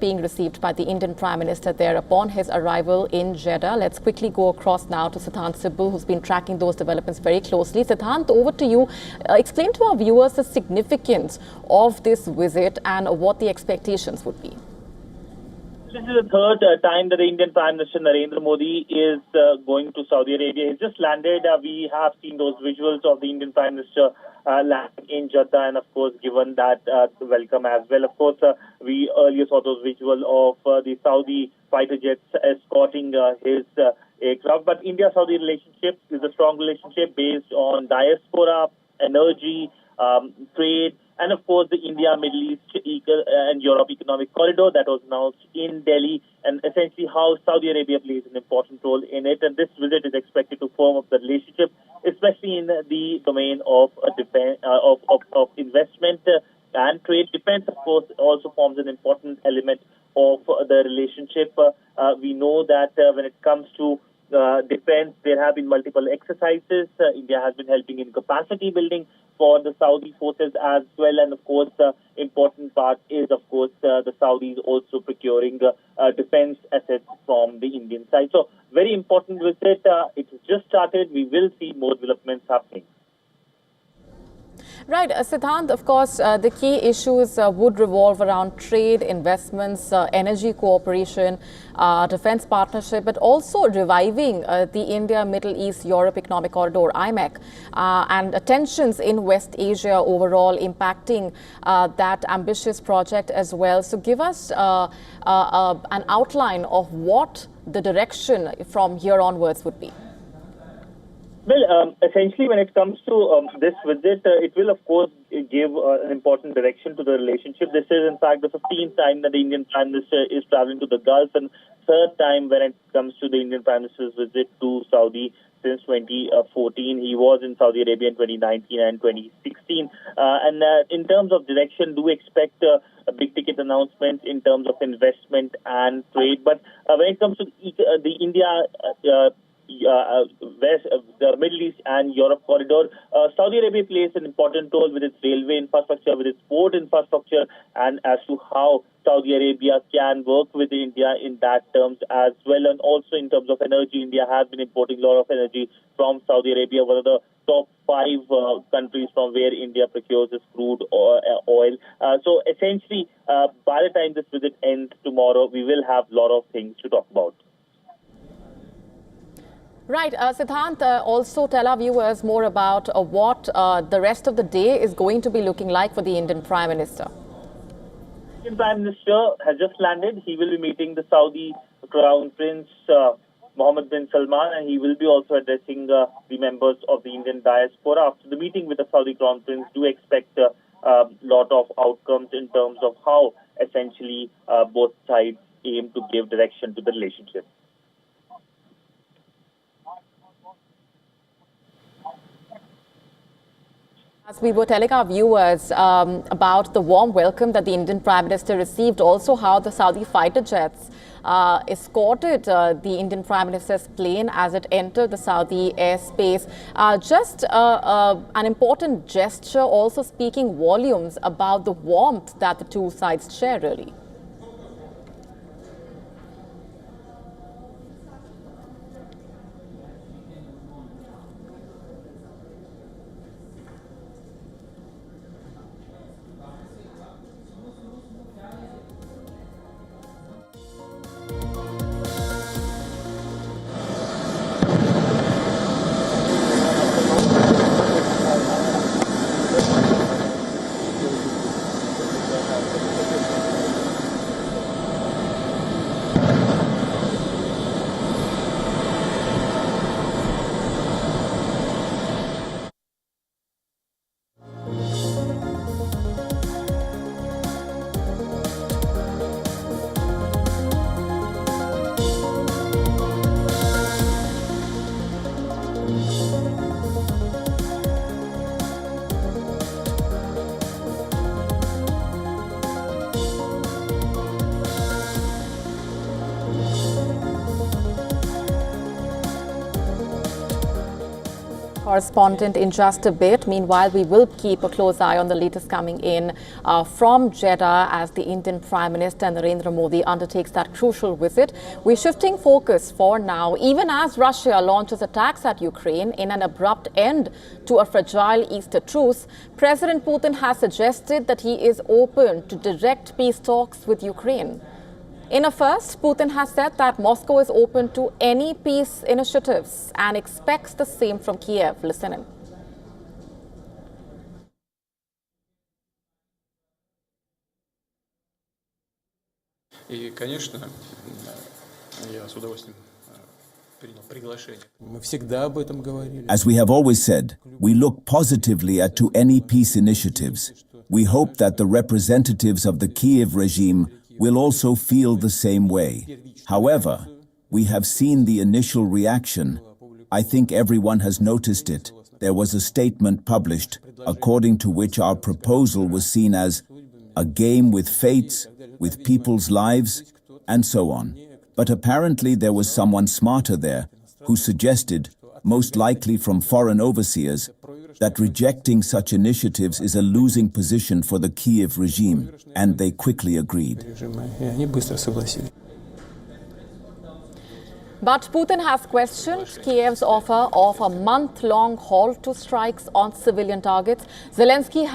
being received by the Indian Prime Minister there upon his arrival in Jeddah. Let's quickly go across now to Siddhant Sibal, who's been tracking those developments very closely. Siddhant, over to you. Explain to our viewers the significance of this visit and what the expectations would be. This is the third time that the Indian Prime Minister Narendra Modi is going to Saudi Arabia. He's just landed. We have seen those visuals of the Indian Prime Minister landing in Jeddah, and of course given that welcome as well. Of course, we earlier saw those visuals of the Saudi fighter jets escorting his aircraft. But India-Saudi relationship is a strong relationship based on diaspora, energy, trade, and of course the India, Middle East and Europe economic corridor that was announced in Delhi, and essentially how Saudi Arabia plays an important role in it. And this visit is expected to firm up the relationship, especially in the domain of defense, of investment and trade. Defense, of course, also forms an important element of the relationship. We know that when it comes to defense, there have been multiple exercises. India has been helping in capacity building for the Saudi forces as well. And of course, the important part is, of course, the Saudis also procuring defense assets from the Indian side. So very important visit. It has just started. We will see more developments happening. Right. Siddhant, of course, the key issues would revolve around trade, investments, energy cooperation, defense partnership, but also reviving the India, Middle East, Europe Economic Corridor, IMEC, and tensions in West Asia overall impacting that ambitious project as well. So give us an outline of what the direction from here onwards would be. Well, essentially, when it comes to this visit, it will, of course, give an important direction to the relationship. This is, in fact, the 15th time that the Indian Prime Minister is traveling to the Gulf, and third time when it comes to the Indian Prime Minister's visit to Saudi since 2014. He was in Saudi Arabia in 2019 and 2016. And in terms of direction, do expect a big-ticket announcement in terms of investment and trade. But when it comes to the India... the Middle East and Europe corridor, Saudi Arabia plays an important role with its railway infrastructure, with its port infrastructure, and as to how Saudi Arabia can work with India in that terms as well. And also in terms of energy, India has been importing a lot of energy from Saudi Arabia, one of the top 5 countries from where India procures its crude oil. So essentially, by the time this visit ends tomorrow, we will have a lot of things to talk about. Right. Siddhant, also tell our viewers more about what the rest of the day is going to be looking like for the Indian Prime Minister. The Indian Prime Minister has just landed. He will be meeting the Saudi Crown Prince Mohammed bin Salman, and he will be also addressing the members of the Indian diaspora. After the meeting with the Saudi Crown Prince, do expect a lot of outcomes in terms of how essentially both sides aim to give direction to the relationship. As we were telling our viewers about the warm welcome that the Indian Prime Minister received, also how the Saudi fighter jets escorted the Indian Prime Minister's plane as it entered the Saudi airspace. Just an important gesture, also speaking volumes about the warmth that the two sides share, really. Correspondent in just a bit. Meanwhile, we will keep a close eye on the latest coming in from Jeddah as the Indian Prime Minister Narendra Modi undertakes that crucial visit. We're shifting focus for now, even as Russia launches attacks at Ukraine in an abrupt end to a fragile Easter truce. President Putin has suggested that he is open to direct peace talks with Ukraine. In a first, Putin has said that Moscow is open to any peace initiatives and expects the same from Kiev. Listen in. И, конечно, я с удовольствием принял приглашение. Мы всегда об этом говорили. As we have always said, we look positively at any peace initiatives. We hope that the representatives of the Kiev regime will also feel the same way. However, we have seen the initial reaction. I think everyone has noticed it. There was a statement published according to which our proposal was seen as a game with fates, with people's lives, and so on. But apparently there was someone smarter there who suggested, most likely from foreign overseers, that rejecting such initiatives is a losing position for the Kiev regime, and they quickly agreed. But Putin has questioned Kiev's offer of a month-long halt to strikes on civilian targets. Zelensky